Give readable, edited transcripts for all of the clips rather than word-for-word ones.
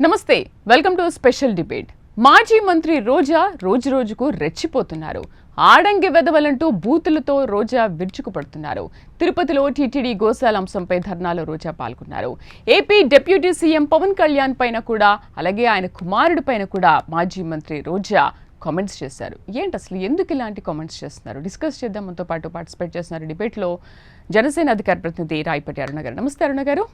నమస్తే welcome to special debate. మాజీ మంత్రి రోజా రోజు రోజుకు రెచ్చిపోతున్నారు. ఆడంగి వెదవలంటూ బూతులతో రోజా విరుచుకుపడుతున్నారు. తిరుపతిలో టీటీడీ గోశాల అంశంపై ధర్నాలో రోజా పాల్గొన్నారు. AP deputy CM Pawan Kalyan పైన కూడా అలాగే ఆయన కుమారుడి పైన కూడా మాజీ మంత్రి రోజా కామెంట్స్ చేశారు. ఏంటి అసలు ఎందుకు ఇలాంటి కామెంట్స్ చేస్తున్నారు డిస్కస్ చేద్దాం. మనతో పాటు పార్టిసిపేట్ చేస్తున్నారు డిబేట్లో జనసేన అధికార ప్రతినిధి రాయపటి అరుణ గారు. నమస్తే అరుణ గారు.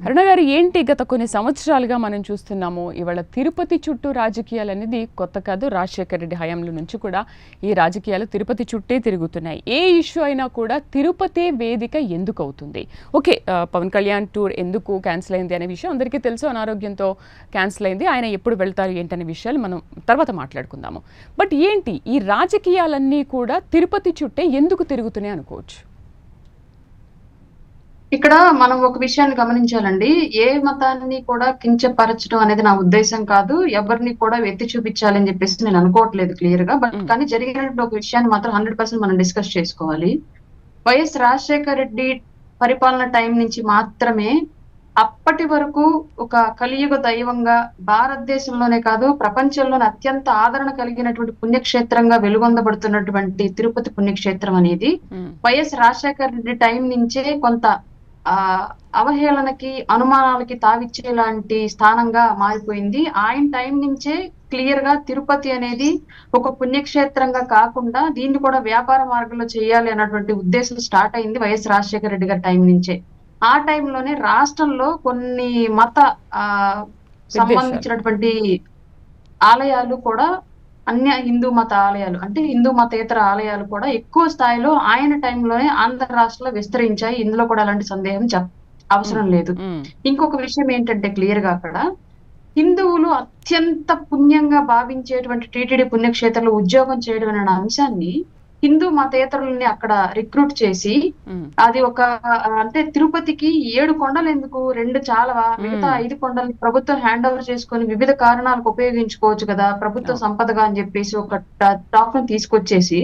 అరుణ గారు, ఏంటి గత కొన్ని సంవత్సరాలుగా మనం చూస్తున్నాము, ఇవాళ తిరుపతి చుట్టూ రాజకీయాలు అనేది కొత్త కాదు. రాజశేఖర రెడ్డి హయాంలో నుంచి కూడా ఈ రాజకీయాలు తిరుపతి చుట్టే తిరుగుతున్నాయి. ఏ ఇష్యూ అయినా కూడా తిరుపతి వేదిక ఎందుకు అవుతుంది? ఓకే, పవన్ కళ్యాణ్ టూర్ ఎందుకు క్యాన్సిల్ అయింది అనే విషయం అందరికీ తెలుసు. అనారోగ్యంతో క్యాన్సిల్ అయింది. ఆయన ఎప్పుడు వెళ్తారు ఏంటనే విషయాలు మనం తర్వాత మాట్లాడుకుందాము. బట్ ఏంటి ఈ రాజకీయాలన్నీ కూడా తిరుపతి చుట్టే ఎందుకు తిరుగుతున్నాయి అనుకోవచ్చు? ఇక్కడ మనం ఒక విషయాన్ని గమనించాలండి. ఏ మతాన్ని కూడా కించపరచడం అనేది నా ఉద్దేశం కాదు. ఎవరిని కూడా ఎత్తి చూపించాలని చెప్పేసి నేను అనుకోవట్లేదు క్లియర్ గా. బట్ కానీ జరిగినటువంటి ఒక విషయాన్ని మాత్రం 100% మనం డిస్కస్ చేసుకోవాలి. వైఎస్ రాజశేఖర రెడ్డి పరిపాలన టైం నుంచి మాత్రమే అప్పటి వరకు ఒక కలియుగ దైవంగా భారతదేశంలోనే కాదు ప్రపంచంలోనే అత్యంత ఆదరణ కలిగినటువంటి పుణ్యక్షేత్రంగా వెలుగొందబడుతున్నటువంటి తిరుపతి పుణ్యక్షేత్రం అనేది వైఎస్ రాజశేఖర రెడ్డి టైం నుంచే కొంత అవహేళనకి అనుమానాలకి తావిచ్చేలాంటి స్థానంగా మారిపోయింది. ఆయన టైం నుంచే క్లియర్ గా తిరుపతి అనేది ఒక పుణ్యక్షేత్రంగా కాకుండా దీన్ని కూడా వ్యాపార మార్గంలో చేయాలి అన్నటువంటి ఉద్దేశం స్టార్ట్ అయింది వైఎస్ రాజశేఖర రెడ్డి గారి టైం నుంచే. ఆ టైంలోనే రాష్ట్రంలో కొన్ని మత సంబంధించినటువంటి ఆలయాలు కూడా అన్య హిందూ మత ఆలయాలు అంటే హిందూ మతేతర ఆలయాలు కూడా ఎక్కువ స్థాయిలో ఆయన టైంలోనే ఆంధ్ర రాష్ట్రంలో విస్తరించాయి. ఇందులో కూడా అలాంటి సందేహం అవసరం లేదు. ఇంకొక విషయం ఏంటంటే క్లియర్ గా అక్కడ హిందువులు అత్యంత పుణ్యంగా భావించేటువంటి టీటీడీ పుణ్యక్షేత్రంలో ఉద్యోగం చేయడం అనే అంశాన్ని హిందూ మతేతరులని అక్కడ రిక్రూట్ చేసి అది ఒక అంటే తిరుపతికి 7 కొండలు ఎందుకు, 2 చాలవా, మిగతా 5 కొండలు ప్రభుత్వం హ్యాండ్ ఓవర్ చేసుకొని వివిధ కారణాలకు ఉపయోగించుకోవచ్చు కదా ప్రభుత్వ సంపదగా అని చెప్పేసి ఒక టాక్ ను తీసుకొచ్చేసి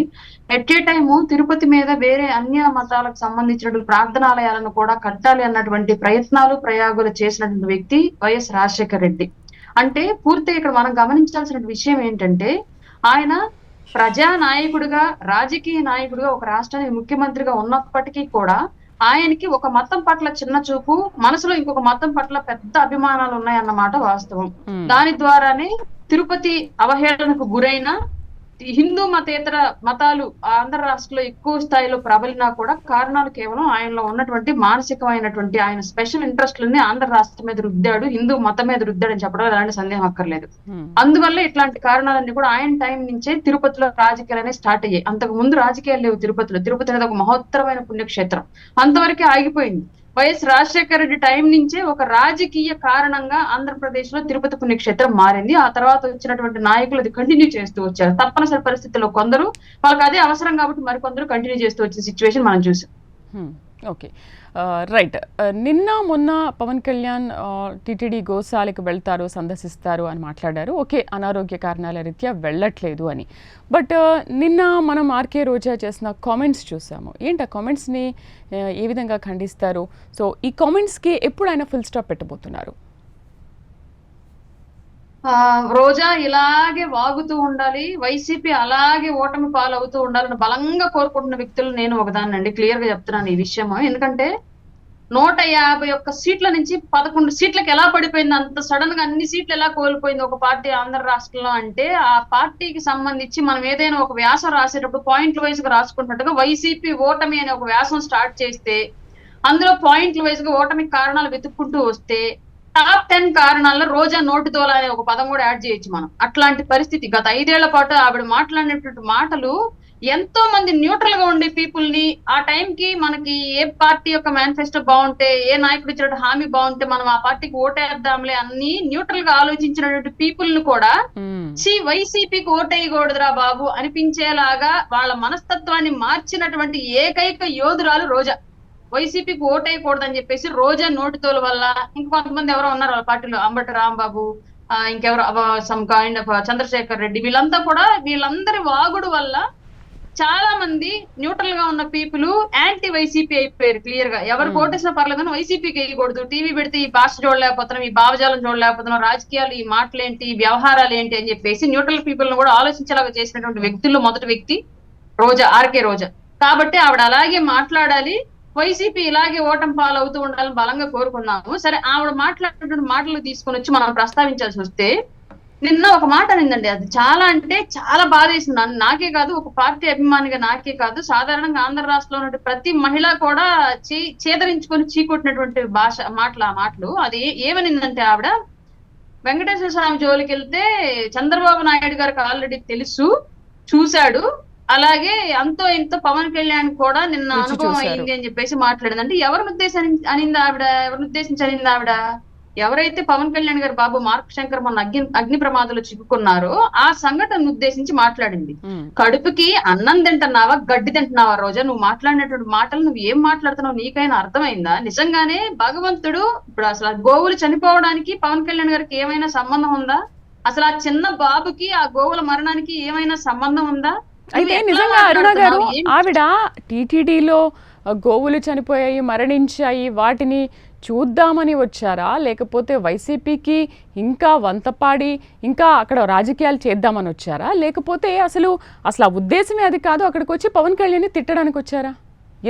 ఎట్ ఏ టైము తిరుపతి మీద వేరే అన్య మతాలకు సంబంధించినటువంటి ప్రార్థనాలయాలను కూడా కట్టాలి అన్నటువంటి ప్రయత్నాలు ప్రయోగాలు చేసినటువంటి వ్యక్తి వైఎస్ రాజశేఖర రెడ్డి. అంటే పూర్తిగా ఇక్కడ మనం గమనించాల్సిన విషయం ఏంటంటే ఆయన ప్రజా నాయకుడిగా రాజకీయ నాయకుడిగా ఒక రాష్ట్రానికి ముఖ్యమంత్రిగా ఉన్నప్పటికీ కూడా ఆయనకి ఒక మతం పట్ల చిన్న చూపు, మనసులో ఇంకొక మతం పట్ల పెద్ద అభిమానాలు ఉన్నాయన్నమాట వాస్తవం. దాని ద్వారానే తిరుపతి అవహేళనకు గురైన హిందూ మతేతర మతాలు ఆంధ్ర రాష్ట్రంలో ఎక్కువ స్థాయిలో ప్రబలినా కూడా కారణాలు కేవలం ఆయనలో ఉన్నటువంటి మానసికమైనటువంటి ఆయన స్పెషల్ ఇంట్రెస్ట్లని ఆంధ్ర రాష్ట్రం మీద రుద్దాడు, హిందూ మతం మీద రుద్దాడు అని చెప్పడం ఎలాంటి సందేహం అక్కర్లేదు. అందువల్ల ఇట్లాంటి కారణాలన్నీ కూడా ఆయన టైం నుంచే తిరుపతిలో రాజకీయాలు అనేవి స్టార్ట్ అయ్యాయి. అంతకు ముందు రాజకీయాలు లేవు తిరుపతిలో. తిరుపతి అనేది ఒక మహోత్తరమైన పుణ్యక్షేత్రం. అంతవరకే ఆగిపోయింది. వైఎస్ రాజశేఖర రెడ్డి టైం నుంచే ఒక రాజకీయ కారణంగా ఆంధ్రప్రదేశ్ లో తిరుపతి పుణ్యక్షేత్రం మారింది. ఆ తర్వాత వచ్చినటువంటి నాయకులు అది కంటిన్యూ చేస్తూ వచ్చారు. తప్పనిసరి పరిస్థితుల్లో కొందరు వాళ్ళకి అదే అవసరం కాబట్టి మరికొందరు కంటిన్యూ చేస్తూ వచ్చే సిచ్యువేషన్ మనం చూసాం. Okay, right. నిన్న మొన్న పవన్ కళ్యాణ్ టీటీడీ గోశాలకు వెళ్తారు, సందర్శిస్తారు అని మాట్లాడారు. ఓకే, అనారోగ్య కారణాల రీత్యా వెళ్ళట్లేదు అని. బట్ నిన్న మనం ఆర్కే రోజా చేసిన కామెంట్స్ చూసాము. ఏంటి ఆ కామెంట్స్ని ఏ విధంగా ఖండిస్తారు? సో ఈ కామెంట్స్కి ఎప్పుడు ఆయన ఫుల్ స్టాప్ పెట్టబోతున్నారు? రోజా ఇలాగే వాగుతూ ఉండాలి, వైసీపీ అలాగే ఓటమి పాలవుతూ ఉండాలని బలంగా కోరుకుంటున్న వ్యక్తులు నేను ఒకదాన్నండి. క్లియర్ గా చెప్తున్నాను ఈ విషయం. ఎందుకంటే 151 సీట్ల నుంచి 11 సీట్లకు ఎలా పడిపోయింది, అంత సడన్ గా అన్ని సీట్లు ఎలా కోల్పోయింది ఒక పార్టీ ఆంధ్ర రాష్ట్రంలో అంటే ఆ పార్టీకి సంబంధించి మనం ఏదైనా ఒక వ్యాసం రాసేటప్పుడు పాయింట్ల వైజ్ గా రాసుకుంటున్నట్టుగా వైసీపీ ఓటమి అనే ఒక వ్యాసం స్టార్ట్ చేస్తే అందులో పాయింట్ల వైజ్ గా ఓటమికి కారణాలు వెతుక్కుంటూ వస్తే టాప్ 10 కారణాల్లో రోజా నోటి దోల అనే ఒక పదం కూడా యాడ్ చేయొచ్చు మనం. అట్లాంటి పరిస్థితి గత 5 ఏళ్ల పాటు ఆవిడ మాట్లాడినటువంటి మాటలు ఎంతో మంది న్యూట్రల్ గా ఉండే పీపుల్ ని ఆ టైంకి మనకి ఏ పార్టీ యొక్క మేనిఫెస్టో బాగుంటే, ఏ నాయకుడు ఇచ్చినట్టు హామీ బాగుంటే మనం ఆ పార్టీకి ఓటేద్దాంలే అన్ని న్యూట్రల్ గా ఆలోచించినటువంటి పీపుల్ ను కూడా వైసీపీకి ఓటేయకూడదురా బాబు అనిపించేలాగా వాళ్ళ మనస్తత్వాన్ని మార్చినటువంటి ఏకైక యోధురాలు రోజా. వైసీపీకి ఓటేయకూడదని చెప్పేసి రోజా నోటితోల వల్ల ఇంకొంతమంది ఎవరో ఉన్నారు వాళ్ళ పార్టీలో, అంబటి రాంబాబు, ఇంకెవరో some kind of Chandrasekhar Reddy, వీళ్ళంతా కూడా వీళ్ళందరి వాగుడు వల్ల చాలా మంది న్యూట్రల్ గా ఉన్న పీపుల్ యాంటీ వైసీపీ అయిపోయారు క్లియర్ గా. ఎవరు కోటేసినా పర్లేదని వైసీపీకి వేయకూడదు, టీవీ పెడితే ఈ భాష చూడలేకపోతున్నాం, ఈ భావజాలం చూడలేకపోతున్నాం, రాజకీయాలు ఈ మాటలేంటి, ఈ వ్యవహారాలు ఏంటి అని చెప్పేసి న్యూట్రల్ పీపుల్ ను కూడా ఆలోచించేలాగా చేసినటువంటి వ్యక్తుల్లో మొదటి వ్యక్తి రోజా, ఆర్కే రోజా. కాబట్టి ఆవిడ అలాగే మాట్లాడాలి, వైసీపీ ఇలాగే ఓటమి పాలవుతూ ఉండాలని బలంగా కోరుకున్నాము. సరే, ఆవిడ మాట్లాడినటువంటి మాటలు తీసుకొని వచ్చి మనం ప్రస్తావించాల్సి వస్తే, నిన్న ఒక మాట అనిందండి, అది చాలా అంటే చాలా బాధ వేసింది. నాకే కాదు, ఒక పార్టీ అభిమానిగా నాకే కాదు, సాధారణంగా ఆంధ్ర రాష్ట్రంలో ఉన్న ప్రతి మహిళ కూడా చేదరించుకొని చీకొట్టినటువంటి మాటలు. అది ఏమనిందంటే, ఆవిడ వెంకటేశ్వర స్వామి జోలికి వెళ్తే చంద్రబాబు నాయుడు గారికి ఆల్రెడీ తెలుసు, చూశాడు, అలాగే అంతో ఇంతో పవన్ కళ్యాణ్ కూడా నిన్న అనుభవం అయింది అని చెప్పేసి మాట్లాడింది. అంటే ఎవరిని ఉద్దేశించి అనింది ఆవిడ? ఎవరైతే పవన్ కళ్యాణ్ గారు బాబు మార్క్ శంకర్ మొన్న అగ్ని ప్రమాదంలో చిక్కుకున్నారో ఆ సంఘటనను ఉద్దేశించి మాట్లాడింది. కడుపుకి అన్నం తింటున్నావా, గడ్డి తింటున్నావా రోజా? నువ్వు మాట్లాడినటువంటి మాటలు నువ్వు ఏం మాట్లాడుతున్నావు నీకైనా అర్థమైందా? నిజంగానే భగవంతుడు ఇప్పుడు అసలు గోవులు చనిపోవడానికి పవన్ కళ్యాణ్ గారికి ఏమైనా సంబంధం ఉందా? అసలు ఆ చిన్న బాబుకి ఆ గోవుల మరణానికి ఏమైనా సంబంధం ఉందా? అయితే నిజంగా అరుణ గారు, ఆవిడ టీటీడీలో గోవులు చనిపోయాయి, మరణించాయి, వాటిని చూద్దామని వచ్చారా, లేకపోతే వైసీపీకి ఇంకా వంతపాడి ఇంకా అక్కడ రాజకీయాలు చేద్దామని వచ్చారా, లేకపోతే అసలు ఆ ఉద్దేశమే అది కాదు, అక్కడికి వచ్చి పవన్ కళ్యాణ్ తిట్టడానికి వచ్చారా?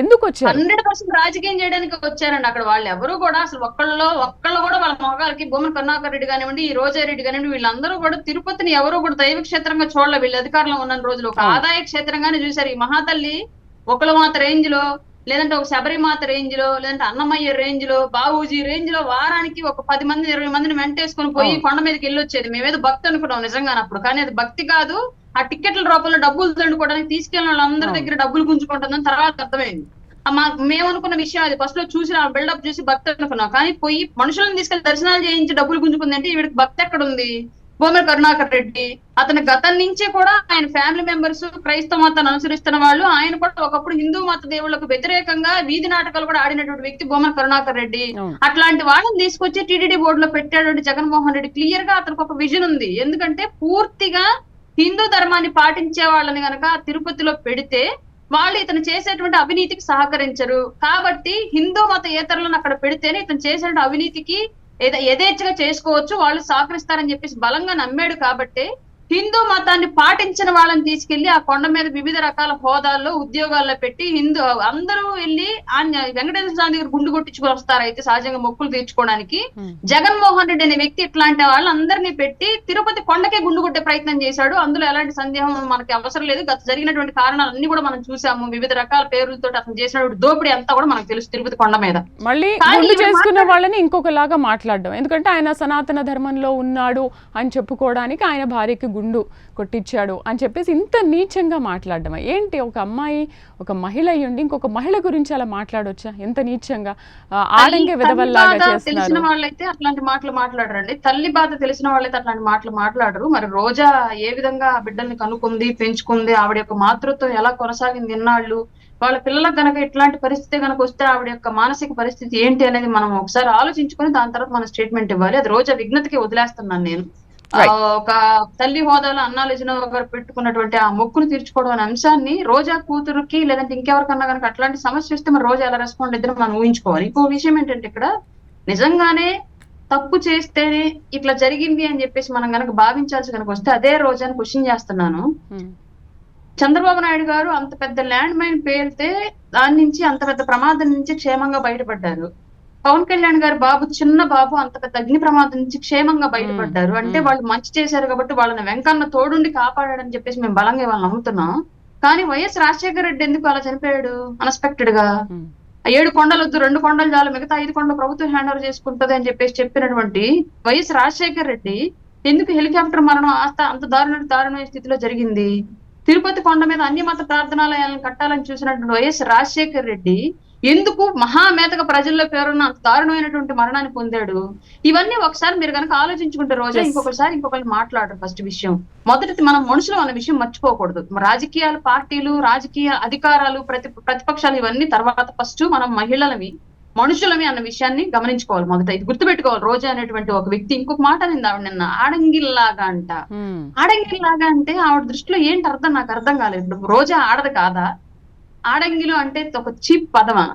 ఎందుకు వచ్చారు? 100% రాజకీయం చేయడానికి వచ్చారండి. అక్కడ వాళ్ళు ఎవరు కూడా అసలు ఒక్కళ్ళు కూడా వాళ్ళ మొగాలకి భూమన కరుణాకర్ రెడ్డి కానివ్వండి, ఈ రోజారెడ్డి కానివ్వండి, వీళ్ళందరూ కూడా తిరుపతిని ఎవరు కూడా దైవ క్షేత్రంగా చూడలే. వీళ్ళు అధికారంలో ఉన్న రోజులు ఒక ఆదాయ క్షేత్రంగానే చూశారు. ఈ మహాతల్లి ఒకలమాత రేంజ్ లో, లేదంటే ఒక శబరిమాత రేంజ్ లో, లేదంటే అన్నమయ్య రేంజ్ లో, బాబూజీ రేంజ్ లో వారానికి ఒక 10 మంది 20 మందిని వెంటేసుకుని పోయి కొండ మీదకి వెళ్ళొచ్చేది. మేమేదో భక్తి అనుకున్నాం నిజంగా అప్పుడు, కానీ అది భక్తి కాదు. ఆ టికెట్ల రూపంలో డబ్బులు దండుకోవడానికి తీసుకెళ్ళిన వాళ్ళందరి దగ్గర డబ్బులు గుంజుకుంటుందని తర్వాత అర్థమైంది. మేము అనుకున్న విషయం అది. ఫస్ట్ లో చూసి బిల్డప్ చూసి భక్తి అనుకున్నాం, కానీ పోయి మనుషులను తీసుకెళ్లి దర్శనాలు చేయించి డబ్బులు గుంజుకుంది అంటే వీడికి భక్తి ఎక్కడ ఉంది? భూమన కరుణాకర్ రెడ్డి అతని గతం నుంచే కూడా ఆయన ఫ్యామిలీ మెంబర్స్ క్రైస్తవ మతాన్ని అనుసరిస్తున్న వాళ్ళు, ఆయన కూడా ఒకప్పుడు హిందూ మత దేవుళ్లకు వ్యతిరేకంగా వీధి నాటకాలు కూడా ఆడినటువంటి వ్యక్తి భూమన కరుణాకర్ రెడ్డి. అట్లాంటి వాళ్ళని తీసుకొచ్చి టీటీడీ బోర్డులో పెట్టాడు జగన్మోహన్ రెడ్డి. క్లియర్ గా అతనికి ఒక విజన్ ఉంది. ఎందుకంటే పూర్తిగా హిందూ ధర్మాన్ని పాటించే వాళ్ళని గనక తిరుపతిలో పెడితే వాళ్ళు ఇతను చేసేటువంటి అవినీతికి సహకరించరు. కాబట్టి హిందూ మత ఏతరులను అక్కడ పెడితేనే ఇతను చేసేటువంటి అవినీతికి యథేచ్ఛగా చేసుకోవచ్చు, వాళ్ళు సహకరిస్తారని చెప్పేసి బలంగా నమ్మాడు. కాబట్టి హిందూ మతాన్ని పాటించిన వాళ్ళని తీసుకెళ్లి ఆ కొండ మీద వివిధ రకాల హోదాల్లో ఉద్యోగాల్లో పెట్టి అందరూ వెళ్ళి వెంకటేశ్వర స్వామి దగ్గర గుండు కొట్టించుకొని వస్తారు. అయితే సహజంగా మొక్కులు తీర్చుకోవడానికి జగన్మోహన్ రెడ్డి అనే వ్యక్తి ఇట్లాంటి వాళ్ళందరినీ పెట్టి తిరుపతి కొండకే గుండు కొట్టే ప్రయత్నం చేశాడు. అందులో ఎలాంటి సందేహం మనకి అవసరం లేదు. గత జరిగినటువంటి కారణాలన్నీ కూడా మనం చూసాము. వివిధ రకాల పేర్లతో అతను చేసినటువంటి దోపిడీ అంతా కూడా మనకు తెలుసు తిరుపతి కొండ మీద. మళ్ళీ గుండు చేసుకున్న వాళ్ళని ఇంకొకలాగా మాట్లాడడం, ఎందుకంటే ఆయన సనాతన ధర్మంలో ఉన్నాడు అని చెప్పుకోవడానికి ఆయన భార్యకి గుండు కొట్టించాడు అని చెప్పేసి ఇంత నీచంగా మాట్లాడడం ఏంటి? ఒక అమ్మాయి, ఒక మహిళ అయ్యుండి ఇంకొక మహిళ గురించి అలా మాట్లాడొచ్చా? ఎంత నీచంగా ఆడంగే విధవల్లాగా చేస్తున్నారు. తెలిసిన వాళ్ళైతే అట్లాంటి మాటలు మాట్లాడరండి. తల్లి బాధ తెలిసిన వాళ్ళైతే అట్లాంటి మాటలు మాట్లాడరు. మరి రోజా ఏ విధంగా బిడ్డల్ని కనుక్కుంది, పెంచుకుంది, ఆవిడ యొక్క మాతృత్వం ఎలా కొనసాగింది ఇన్నాళ్ళు, వాళ్ళ పిల్లలకు గనక ఇట్లాంటి పరిస్థితి కనుక వస్తే ఆవిడ యొక్క మానసిక పరిస్థితి ఏంటి అనేది మనం ఒకసారి ఆలోచించుకొని దాని తర్వాత మనం స్టేట్మెంట్ ఇవ్వాలి. అది రోజా విజ్ఞతకి వదిలేస్తున్నాను నేను. ఒక తల్లి హోదాలో అన్నాలిజినో గారు పెట్టుకున్నటువంటి ఆ మొక్కును తీర్చుకోవడం అనే అంశాన్ని రోజా కూతురుకి లేదంటే ఇంకెవరికన్నా కనుక అట్లాంటి సమస్య వస్తే మరి రోజా ఎలా రెస్పాండ్ ఇద్దరు మనం ఊహించుకోవాలి. ఇంకో విషయం ఏంటంటే, ఇక్కడ నిజంగానే తప్పు చేస్తేనే ఇట్లా జరిగింది అని చెప్పేసి మనం కనుక భావించాల్సి కనుక వస్తే అదే రోజాని క్వశ్చన్ చేస్తున్నాను. చంద్రబాబు నాయుడు గారు అంత పెద్ద ల్యాండ్ మైన్ పేలితే దాని నుంచి అంత పెద్ద ప్రమాదం నుంచి క్షేమంగా బయటపడ్డారు. పవన్ కళ్యాణ్ గారు బాబు, చిన్న బాబు అంత పెద్ద అగ్ని ప్రమాదం నుంచి క్షేమంగా బయటపడ్డారు. అంటే వాళ్ళు మంచి చేశారు కాబట్టి వాళ్ళని వెంకన్న తోడుండి కాపాడాడని చెప్పేసి మేము బలంగా వాళ్ళని నమ్ముతున్నాం. కానీ వైఎస్ రాజశేఖర రెడ్డి ఎందుకు అలా చనిపోయాడు అన్ఎక్స్పెక్టెడ్ గా? 7 కొండలు వద్దు, 2 కొండలు చాలు, మిగతా 5 కొండలు ప్రభుత్వం హ్యాండ్ ఓవర్ చేసుకుంటది అని చెప్పేసి చెప్పినటువంటి వైఎస్ రాజశేఖర రెడ్డి ఎందుకు హెలికాప్టర్ మరణం అంత దారుణమైన స్థితిలో జరిగింది? తిరుపతి కొండ మీద అన్యమత ప్రార్థనాలయాలను కట్టాలని చూసినటువంటి వైఎస్ రాజశేఖర రెడ్డి ఎందుకు మహామేతగా ప్రజల్లో పేరున్న అంత దారుణమైనటువంటి మరణాన్ని పొందాడు? ఇవన్నీ ఒకసారి మీరు కనుక ఆలోచించుకుంటే రోజా ఇంకొకరు మాట్లాడరు. ఫస్ట్ విషయం, మొదటిది మనం మనుషులు అన్న విషయం మర్చిపోకూడదు. రాజకీయాలు, పార్టీలు, రాజకీయ అధికారాలు, ప్రతిపక్షాలు ఇవన్నీ తర్వాత. ఫస్ట్ మనం మహిళలవి, మనుషులమే అన్న విషయాన్ని గమనించుకోవాలి. మొదట ఇది గుర్తుపెట్టుకోవాలి. రోజా అనేటువంటి ఒక వ్యక్తి ఇంకొక మాట అనింది ఆవిడ నిన్న, ఆడంగిల్లాగా అంట. ఆడంగిల్లాగా అంటే ఆవిడ దృష్టిలో ఏంటి అర్థం నాకు అర్థం కాలేదు. ఇప్పుడు రోజా ఆడదు కాదా? ఆడంగిలు అంటే ఒక చీప్ పదమా?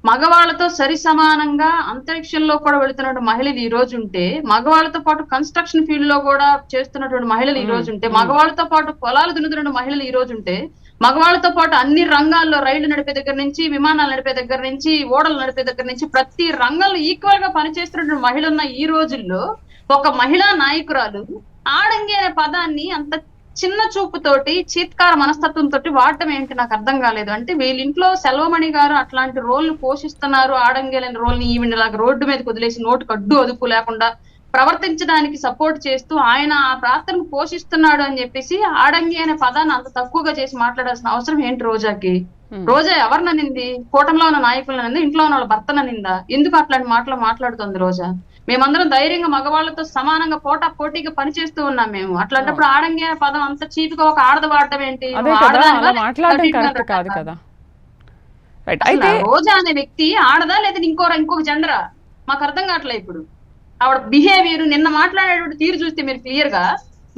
మగవాళ్ళతో సరి సమానంగా అంతరిక్షంలో కూడా వెళుతున్నటువంటి మహిళలు ఈ రోజు ఉంటే, మగవాళ్ళతో పాటు కన్స్ట్రక్షన్ ఫీల్డ్ లో కూడా చేస్తున్నటువంటి మహిళలు ఈ రోజు ఉంటే, మగవాళ్ళతో పాటు పొలాలు దున్నుతున్న మహిళలు ఈ రోజు ఉంటే, మగవాళ్ళతో పాటు అన్ని రంగాల్లో రైళ్లు నడిపే దగ్గర నుంచి, విమానాలు నడిపే దగ్గర నుంచి, ఓడలు నడిపే దగ్గర నుంచి ప్రతి రంగంలో ఈక్వల్ గా పనిచేస్తున్నటువంటి మహిళలు ఉన్న ఈ రోజుల్లో ఒక మహిళా నాయకురాలు ఆడంగి అనే పదాన్ని అంత చిన్న చూపుతోటి, చీత్కార మనస్తత్వంతో వాడటం ఏంటి నాకు అర్థం కాలేదు. అంటే వీళ్ళ ఇంట్లో సెల్వమణి గారు అట్లాంటి రోల్ పోషిస్తున్నారు, ఆడంగి రోల్ ని ఈవిడ లాగా రోడ్డు మీద వదిలేసి నోటుకు అడ్డు అదుపు లేకుండా ప్రవర్తించడానికి సపోర్ట్ చేస్తూ ఆయన ఆ పాత్రను పోషిస్తున్నాడు అని చెప్పేసి ఆడంగి అనే పదాన్ని అంత తక్కువగా చేసి మాట్లాడాల్సిన అవసరం ఏంటి రోజాకి? రోజా ఎవరిననింది? కూటమిలో ఉన్న నాయకులనిందా? ఇంట్లో ఉన్న వాళ్ళ భర్తననిందా? ఎందుకు అట్లాంటి మాటలు మాట్లాడుతుంది రోజా? మేమందరం ధైర్యంగా మగవాళ్ళతో సమానంగా పోటీగా పనిచేస్తూ ఉన్నాం మేము. అట్లాంటప్పుడు ఆడంగి అనే పదం అంత చీప్ గా ఒక ఆడద వాడటం ఏంటి? రోజా అనే వ్యక్తి ఆడదా లేదా ఇంకొక జెండరా? మాకు అర్థం కావట్లేదు. ఇప్పుడు ఆవిడ బిహేవియర్ నిన్న మాట్లాడేటువంటి తీరు చూస్తే మీరు క్లియర్ గా,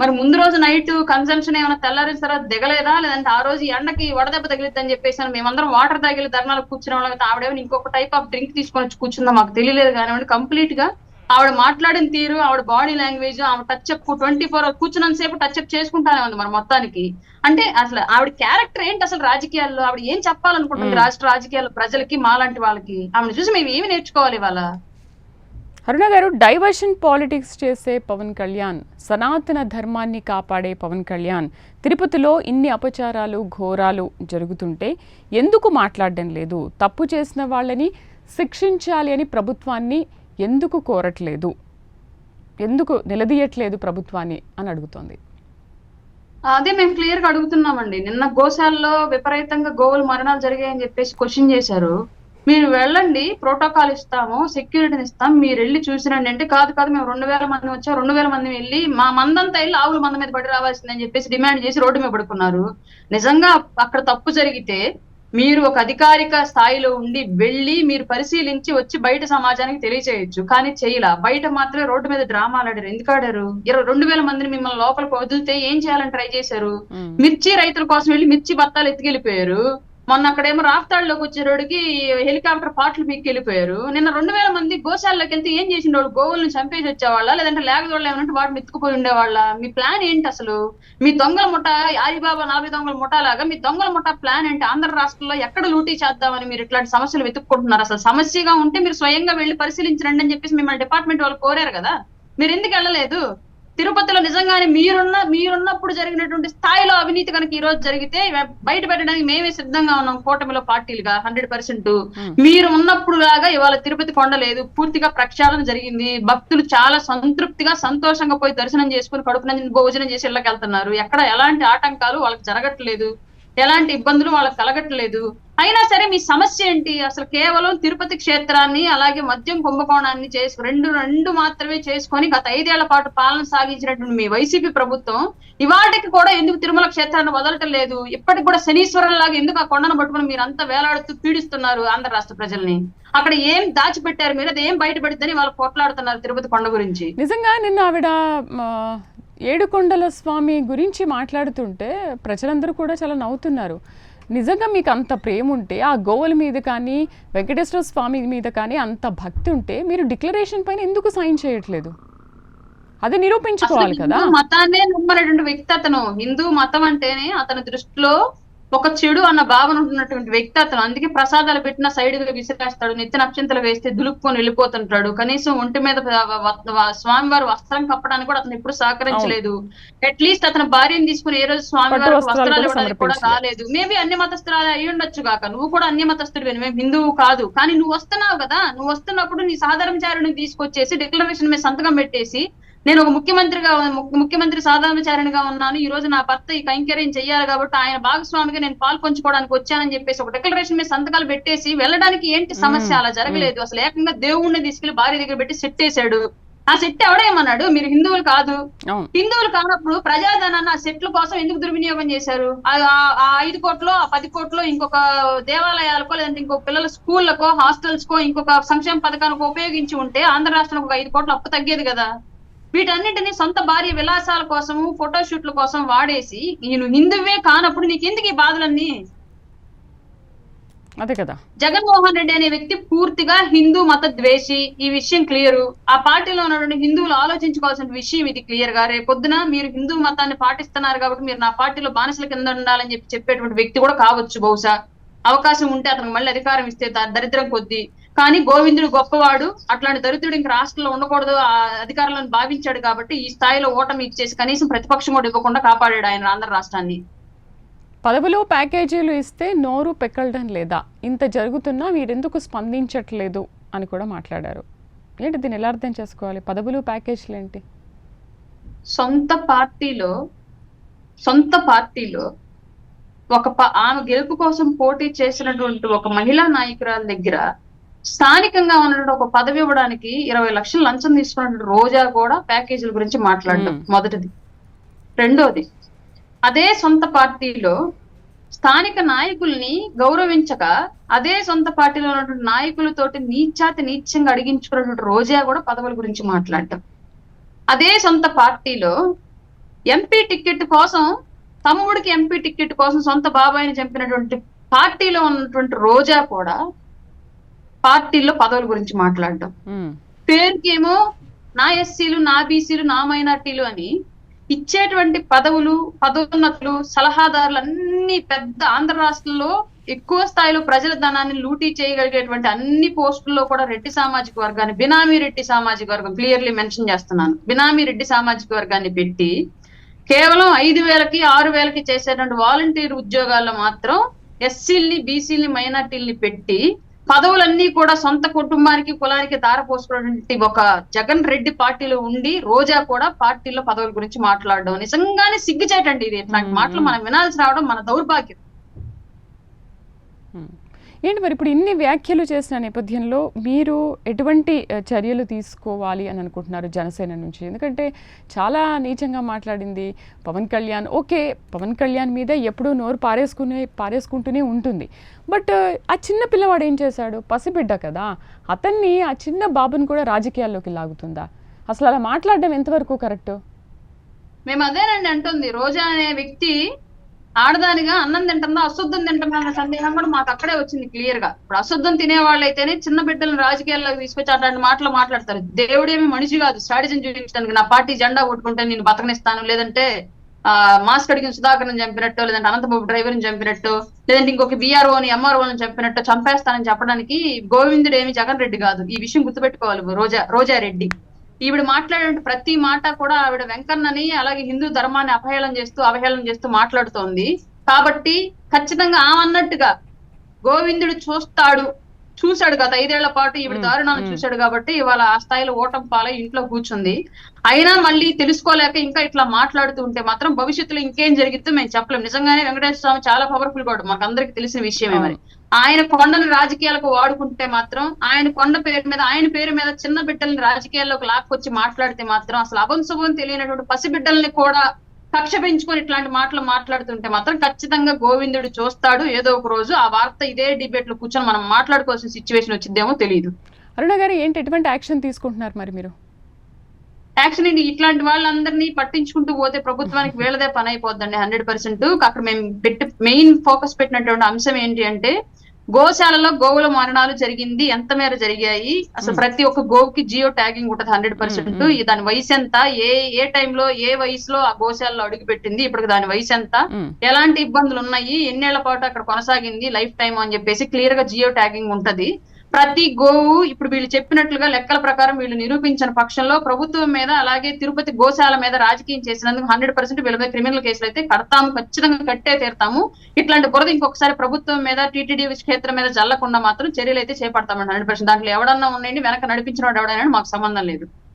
మరి ముందు రోజు నైట్ కన్సంప్షన్ ఏమైనా తెల్లారిన తర్వాత దిగలేదా, లేదంటే ఆ రోజు ఎండకి వడదెబ్బ తగిలిద్దని చెప్పేసి మేమందరం వాటర్ తాగిలి ధర్నాలకు కూర్చునే వాళ్ళకి ఆవిడేమో ఇంకొక టైప్ ఆఫ్ డ్రింక్ తీసుకొని వచ్చి కూర్చుందా మాకు తెలియలేదు కానివ్వండి. కంప్లీట్ గా ఆవిడ మాట్లాడిన తీరు, ఆవిడ బాడీ లాంగ్వేజ్, ఆవిడ టచ్అప్ 24 hours కూర్చున్నంత సేపు టచ్అప్ చేసుకుంటానే ఉంది మరి మొత్తానికి. అంటే అసలు ఆవిడ క్యారెక్టర్ ఏంటి అసలు రాజకీయాల్లో? ఆవిడ ఏం చెప్పాలనుకుంటుంది రాష్ట్ర రాజకీయాల్లో ప్రజలకి, మాలాంటి వాళ్ళకి? ఆవిడ చూసి మేము ఏమి నేర్చుకోవాలి ఇవాళ? అరుణ గారు, డైవర్షన్ పాలిటిక్స్ చేసే పవన్ కళ్యాణ్, సనాతన ధర్మాన్ని కాపాడే పవన్ కళ్యాణ్ తిరుపతిలో ఇన్ని అపచారాలు, ఘోరాలు జరుగుతుంటే ఎందుకు మాట్లాడడం లేదు? తప్పు చేసిన వాళ్ళని శిక్షించాలి అని ప్రభుత్వాన్ని ఎందుకు కోరట్లేదు? ఎందుకు నిలదీయట్లేదు ప్రభుత్వాన్ని అని అడుగుతోంది. అదే మేము క్లియర్ గా అడుగుతున్నామండి. నిన్న గోశాలలో విపరీతంగా గోవులు మరణాలు జరిగాయని చెప్పేసి క్వశ్చన్ చేశారు. మీరు వెళ్ళండి, ప్రోటోకాల్ ఇస్తాము, సెక్యూరిటీని ఇస్తాం, మీరు వెళ్ళి చూసిరండి అంటే, కాదు మేము 2000 మంది వచ్చాం, 2000 మంది వెళ్ళి మా మందంతా వెళ్ళి ఆవుల మంద మీద పడి రావాల్సిందని చెప్పేసి డిమాండ్ చేసి రోడ్డు మీద పడుకున్నారు. నిజంగా అక్కడ తప్పు జరిగితే మీరు ఒక అధికారిక స్థాయిలో ఉండి వెళ్ళి మీరు పరిశీలించి వచ్చి బయట సమాజానికి తెలియచేయొచ్చు. కానీ చేయలా. బయట మాత్రమే రోడ్డు మీద డ్రామాలు ఆడారు. ఎందుకు ఆడారు? 2000 మందిని మిమ్మల్ని లోపలికి వదిలితే ఏం చేయాలని ట్రై చేశారు? మిర్చి రైతుల కోసం వెళ్ళి మిర్చి బత్తాలు ఎత్తుకెళ్ళిపోయారు. మొన్న అక్కడేమో రాఫ్తాడులోకి వచ్చేరోడికి హెలికాప్టర్ పాటలు పీక్కి వెళ్ళిపోయారు. నిన్న 2000 మంది గోశాలలోకి వెళ్తే ఏం చేసిన వాళ్ళు? గోవులను చంపేసి వచ్చేవాళ్ళ, లేదంటే లేకదోళ్ళు ఏమంటే వాటిని ఎత్తుకుపోయి ఉండేవాళ్ళ? మీ ప్లాన్ ఏంటి అసలు? మీ దొంగల ముఠ, ఆదిబాబా 40 దొంగల ముఠా లాగా మీ దొంగల ముఠ ప్లాన్ ఏంటి? ఆంధ్ర రాష్ట్రంలో ఎక్కడ లూటీ చేద్దామని మీరు ఇట్లాంటి సమస్యలు వెతుక్కుంటున్నారు? అసలు సమస్యగా ఉంటే మీరు స్వయంగా వెళ్ళి పరిశీలించండి అని చెప్పేసి మిమ్మల్ని డిపార్ట్మెంట్ వాళ్ళు కోరారు కదా, మీరు ఎందుకు వెళ్ళలేదు? తిరుపతిలో నిజంగానే మీరున్నప్పుడు జరిగినటువంటి స్థాయిలో అవినీతి కనుక ఈ రోజు జరిగితే బయట పెట్టడానికి మేమే సిద్ధంగా ఉన్నాం కూటమిలో పార్టీలుగా 100%. మీరు ఉన్నప్పుడు లాగా ఇవాళ తిరుపతి కొండ లేదు, పూర్తిగా ప్రక్షాళన జరిగింది. భక్తులు చాలా సంతృప్తిగా సంతోషంగా పోయి దర్శనం చేసుకుని కడుపున భోజనం చేసి ఇళ్ళకి వెళ్తున్నారు. ఎక్కడ ఎలాంటి ఆటంకాలు వాళ్ళకి జరగట్లేదు, ఎలాంటి ఇబ్బందులు వాళ్ళకి కలగట్లేదు. అయినా సరే మీ సమస్య ఏంటి? అసలు కేవలం తిరుపతి క్షేత్రాన్ని అలాగే మద్యం కుంభకోణాన్ని రెండు మాత్రమే చేసుకొని గత 5 ఏళ్ల పాటు పాలన సాగించినటువంటి మీ వైసీపీ ప్రభుత్వం ఇవాటికి కూడా ఎందుకు తిరుమల క్షేత్రాన్ని వదలటం లేదు? ఇప్పటికి కూడా శనీశ్వరం లాగా ఎందుకు ఆ కొండను పట్టుకుని మీరంతా వేలాడుతూ పీడిస్తున్నారు ఆంధ్ర రాష్ట్ర ప్రజల్ని? అక్కడ ఏం దాచిపెట్టారు మీరు? అది ఏం బయటపడిద్దని వాళ్ళు పోట్లాడుతున్నారు తిరుపతి కొండ గురించి. నిజంగా నిన్న ఆవిడ ఏడుకొండల స్వామి గురించి మాట్లాడుతుంటే ప్రజలందరూ కూడా చాలా నవ్వుతున్నారు. నిజంగా మీకు అంత ప్రేమ ఉంటే, ఆ గోవుల మీద కానీ వెంకటేశ్వర స్వామి మీద కానీ అంత భక్తి ఉంటే మీరు డిక్లరేషన్ పైన ఎందుకు సైన్ చేయట్లేదు? అది నిరూపించుకోవాలి కదా. మతాన్నే నమ్మనటువంటి వ్యక్తి అతను. హిందూ మతం అంటేనే అతని దృష్టిలో ఒక చెడు అన్న భావన ఉంటున్నటువంటి వ్యక్తి అతను. అందుకే ప్రసాదాలు పెట్టిన సైడ్ గా విసిరేస్తాడు, నెత్తిన అక్షంతలు వేస్తే దులుపుకొని వెళ్ళిపోతుంటాడు. కనీసం ఒంటి మీద స్వామివారి వస్త్రం కప్పడానికి కూడా అతను ఎప్పుడు సహకరించలేదు. అట్లీస్ట్ అతని భార్యను తీసుకుని ఏ రోజు స్వామివారి వస్త్రాలు ఇవ్వడానికి కూడా రాలేదు. మేబీ అన్య మతస్థురాలు అయ్యి ఉండొచ్చు కాక, నువ్వు కూడా అన్య మతస్థుడివి, మేము హిందువు కాదు. కానీ నువ్వు వస్తున్నావు కదా, నువ్వు వస్తున్నప్పుడు నీ సాధారణచారిని తీసుకొచ్చేసి డిక్లరేషన్ మీద సంతకం పెట్టేసి, నేను ఒక ముఖ్యమంత్రి సాధారణచారిణిగా ఉన్నాను, ఈ రోజు నా భర్త ఈ కైంకర్యం చెయ్యాలి కాబట్టి ఆయన భాగస్వామిగా నేను పాలు పంచుకోవడానికి వచ్చానని చెప్పేసి ఒక డిక్లరేషన్ మీద సంతకాలు పెట్టేసి వెళ్ళడానికి ఏంటి సమస్య? అలా జరగలేదు. అసలు ఏకంగా దేవుణ్ణి తీసుకెళ్లి భార్య దగ్గర పెట్టి సెట్ చేశాడు. ఆ సెట్ ఎవడేమన్నాడు మీరు హిందువులు కాదు, అవును. హిందువులు కానప్పుడు ప్రజాధనాన్ని ఆ సెట్ల కోసం ఎందుకు దుర్వినియోగం చేశారు? ఆ 5 కోట్లో ఆ 10 కోట్లో ఇంకొక దేవాలయాలకో లేదంటే ఇంకొక పిల్లల స్కూళ్ళకో హాస్టల్స్ కో ఇంకొక సంక్షేమ పథకానికి ఉపయోగించి ఉంటే ఆంధ్ర రాష్ట్రానికి ఒక 5 కోట్ల అప్పు తగ్గేది కదా. వీటన్నిటిని సొంత భార్య విలాసాల కోసము ఫోటోషూట్ల కోసం వాడేసి నేను హిందువే కానప్పుడు నీకు ఎందుకు ఈ బాధలన్నీ? అదే కదా. జగన్మోహన్ రెడ్డి అనే వ్యక్తి పూర్తిగా హిందూ మత ద్వేషి, ఈ విషయం క్లియర్. ఆ పార్టీలో ఉన్నటువంటి హిందువులు ఆలోచించుకోవాల్సిన విషయం ఇది క్లియర్ గా. రేపొద్దున మీరు హిందూ మతాన్ని పాటిస్తున్నారు కాబట్టి మీరు నా పార్టీలో బానిసల కింద ఉండాలని చెప్పేటువంటి వ్యక్తి కూడా కావచ్చు బహుశా. అవకాశం ఉంటే అతనికి మళ్ళీ అధికారం ఇస్తే దరిద్రం కొద్దీ. కానీ గోవిందుడు గొప్పవాడు, అట్లాంటి దరిద్రుడు ఇంక రాష్ట్రంలో ఉండకూడదు ఆ అధికారులను భావించాడు కాబట్టి ఈ స్థాయిలో ఓటమి ఇచ్చేసి కనీసం ప్రతిపక్షం కూడా ఇవ్వకుండా కాపాడాడు ఆయన ఆంధ్ర రాష్ట్రాన్ని. పదవులు ప్యాకేజీలు ఇస్తే నోరు పెక్కలడం లేదా, ఇంత జరుగుతున్నా మీరెందుకు స్పందించట్లేదు అని కూడా మాట్లాడారు. ఏంటి దీన్ని ఎలా అర్థం చేసుకోవాలి? పదవులు ప్యాకేజీలు ఏంటి? సొంత పార్టీలో ఆమె గెలుపు కోసం పోటీ చేసినటువంటి ఒక మహిళా నాయకురాల దగ్గర స్థానికంగా ఉన్నటువంటి ఒక పదవి ఇవ్వడానికి 20 లక్షలు లంచం తీసుకున్నటువంటి రోజా కూడా ప్యాకేజీల గురించి మాట్లాడడం మొదటిది. రెండోది, అదే సొంత పార్టీలో స్థానిక నాయకుల్ని గౌరవించక అదే సొంత పార్టీలో ఉన్నటువంటి నాయకులతోటి నీచంగా అడిగించుకున్నటువంటి రోజా కూడా పదవుల గురించి మాట్లాడటం. అదే సొంత పార్టీలో ఎంపీ టికెట్ కోసం, తమ్ముడికి ఎంపీ టికెట్ కోసం సొంత బాబాయిని చంపినటువంటి పార్టీలో ఉన్నటువంటి రోజా కూడా పార్టీలో పదవుల గురించి మాట్లాడటం. పేరుకేమో నా ఎస్సీలు, నా బీసీలు, నా మైనార్టీలు అని ఇచ్చేటువంటి పదోన్నతులు, సలహాదారులు అన్ని పెద్ద ఆంధ్ర రాష్ట్రంలో ఎక్కువ స్థాయిలో ప్రజల ధనాన్ని లూటీ చేయగలిగేటువంటి అన్ని పోస్టుల్లో కూడా రెడ్డి సామాజిక వర్గాన్ని, బినామీ రెడ్డి సామాజిక వర్గం క్లియర్లీ మెన్షన్ చేస్తున్నాను, బినామీ రెడ్డి సామాజిక వర్గాన్ని పెట్టి కేవలం 5,000కి 6,000కి చేసేటువంటి వాలంటీర్ ఉద్యోగాల్లో మాత్రం ఎస్సీల్ని, బీసీల్ని, మైనార్టీల్ని పెట్టి పదవులన్నీ కూడా సొంత కుటుంబానికి, కులానికి దారపోసుకున్నటువంటి ఒక జగన్ రెడ్డి పార్టీలో ఉండి రోజా కూడా పార్టీలో పదవుల గురించి మాట్లాడడం నిజంగానే సిగ్గుచేటండి. ఇది ఇట్లాంటి మాటలు మనం వినాల్సి రావడం మన దౌర్భాగ్యం. ఏంటి మరి ఇప్పుడు ఇన్ని వ్యాఖ్యలు చేసిన నేపథ్యంలో మీరు ఎటువంటి చర్యలు తీసుకోవాలి అని అనుకుంటున్నారు జనసేన నుంచి? ఎందుకంటే చాలా నీచంగా మాట్లాడింది పవన్ కళ్యాణ్. ఓకే, పవన్ కళ్యాణ్ మీద ఎప్పుడూ నోరు పారేసుకుంటూనే ఉంటుంది. బట్ ఆ చిన్న పిల్లవాడు ఏం చేశాడు? పసిబిడ్డ కదా, అతన్ని, ఆ చిన్న బాబుని కూడా రాజకీయాల్లోకి లాగుతుందా? అసలు అలా మాట్లాడడం ఎంతవరకు కరెక్ట్? మేము అదేనండి అంటుంది. రోజా అనే వ్యక్తి ఆడదానిగా అన్నం తింటుందా అశుద్ధం తింటుందా అన్న సందేహం కూడా మాకు అక్కడే వచ్చింది క్లియర్ గా. ఇప్పుడు అశుద్ధం తినేవాళ్ళు అయితేనే చిన్న బిడ్డలను రాజకీయాల్లోకి తీసుకొచ్చి అట్లాంటి మాటలు మాట్లాడతారు. దేవుడేమి మనిషి కాదు స్ట్రాటజీ చూపించడానికి. నా పార్టీ జెండా కొట్టుకుంటే నేను బతకనిస్తాను, లేదంటే మాస్క్ అడిగిన సుధాకర్ని చంపినట్టు, లేదంటే అనంతబాబు డ్రైవర్ని చంపినట్టు, లేదంటే ఇంకొక బీఆర్ఓని ఎంఆర్ఓని చంపినట్టు చంపేస్తానని చెప్పడానికి గోవిందుడు ఏమి జగన్ రెడ్డి కాదు. ఈ విషయం గుర్తుపెట్టుకోవాలి. రోజా రెడ్డి ఈవిడ మాట్లాడే ప్రతి మాట కూడా ఆవిడ వెంకన్నని, అలాగే హిందూ ధర్మాన్ని అవహేళన చేస్తూ మాట్లాడుతోంది. కాబట్టి ఖచ్చితంగా ఆమన్నట్టుగా గోవిందుడు చూశాడు గత 5 ఏళ్ల పాటు ఈవిడ దారుణాలను చూశాడు కాబట్టి ఇవాళ ఆ స్థాయిలో ఓటం పాలై ఇంట్లో కూర్చుంది. అయినా మళ్ళీ తెలుసుకోలేక ఇంకా ఇట్లా మాట్లాడుతూ ఉంటే మాత్రం భవిష్యత్తులో ఇంకేం జరిగిద్దో మేము చెప్పలేం. నిజంగానే వెంకటేశ్వర స్వామి చాలా పవర్ఫుల్ గాడు, మాకు అందరికి తెలిసిన విషయమే. మరి ఆయన కొండను రాజకీయాలకు వాడుకుంటే మాత్రం, ఆయన కొండ ఆయన పేరు మీద చిన్న బిడ్డల్ని రాజకీయాల్లోకి లాక్కొచ్చి మాట్లాడితే మాత్రం, అసలు అభంశుభం తెలియనటువంటి పసిబిడ్డల్ని కూడా కక్ష పెంచుకొని ఇట్లాంటి మాటలు మాట్లాడుతుంటే మాత్రం ఖచ్చితంగా గోవిందుడు చూస్తాడు. ఏదో ఒక రోజు ఆ వార్త ఇదే డిబేట్ లో కూర్చొని మనం మాట్లాడుకోవాల్సిన సిచ్యువేషన్ వచ్చిందేమో తెలియదు. అరుణ గారు, ఏంటి ఎటువంటి యాక్షన్ తీసుకుంటున్నారు మరి మీరు? యాక్షన్ ఏంటి, ఇట్లాంటి వాళ్ళందరినీ పట్టించుకుంటూ పోతే ప్రభుత్వానికి వేళదే పని అయిపోద్దండి 100%. అక్కడ మేము మెయిన్ ఫోకస్ పెట్టినటువంటి అంశం ఏంటి అంటే, గోశాలలో గోవుల మరణాలు జరిగింది, ఎంత మేర జరిగాయి, అసలు ప్రతి ఒక్క గోవుకి జియో ట్యాగింగ్ ఉంటుంది 100%. దాని వయసు ఎంత, ఏ టైంలో ఏ వయసులో ఆ గోశాలలో అడుగు పెట్టింది, ఇప్పుడు దాని వయసు ఎంత, ఎలాంటి ఇబ్బందులు ఉన్నాయి, ఎన్నేళ్ల పాటు అక్కడ కొనసాగింది, లైఫ్ టైం అని చెప్పేసి క్లియర్ గా జియో ట్యాగింగ్ ఉంటది. ప్రతి గోవు ఇప్పుడు వీళ్ళు చెప్పినట్లుగా లెక్కల ప్రకారం వీళ్ళు నిరూపించిన పక్షంలో ప్రభుత్వం మీద, అలాగే తిరుపతి గోశాల మీద రాజకీయం చేసినందుకు 100% వీళ్ళ మీద క్రిమినల్ కేసులు అయితే కడతాము, ఖచ్చితంగా కట్టే తీరుతాము. ఇట్లాంటి బురద ఇంకొకసారి ప్రభుత్వం మీద, టీటీడీ క్షేత్రం మీద జల్లకుండా మాత్రం చర్యలు అయితే చేపడతామండి 100%. దాంట్లో ఎవడన్నా ఉండండి, వెనక నడిపించిన వాడు ఎవడైనా మాకు సంబంధం లేదు.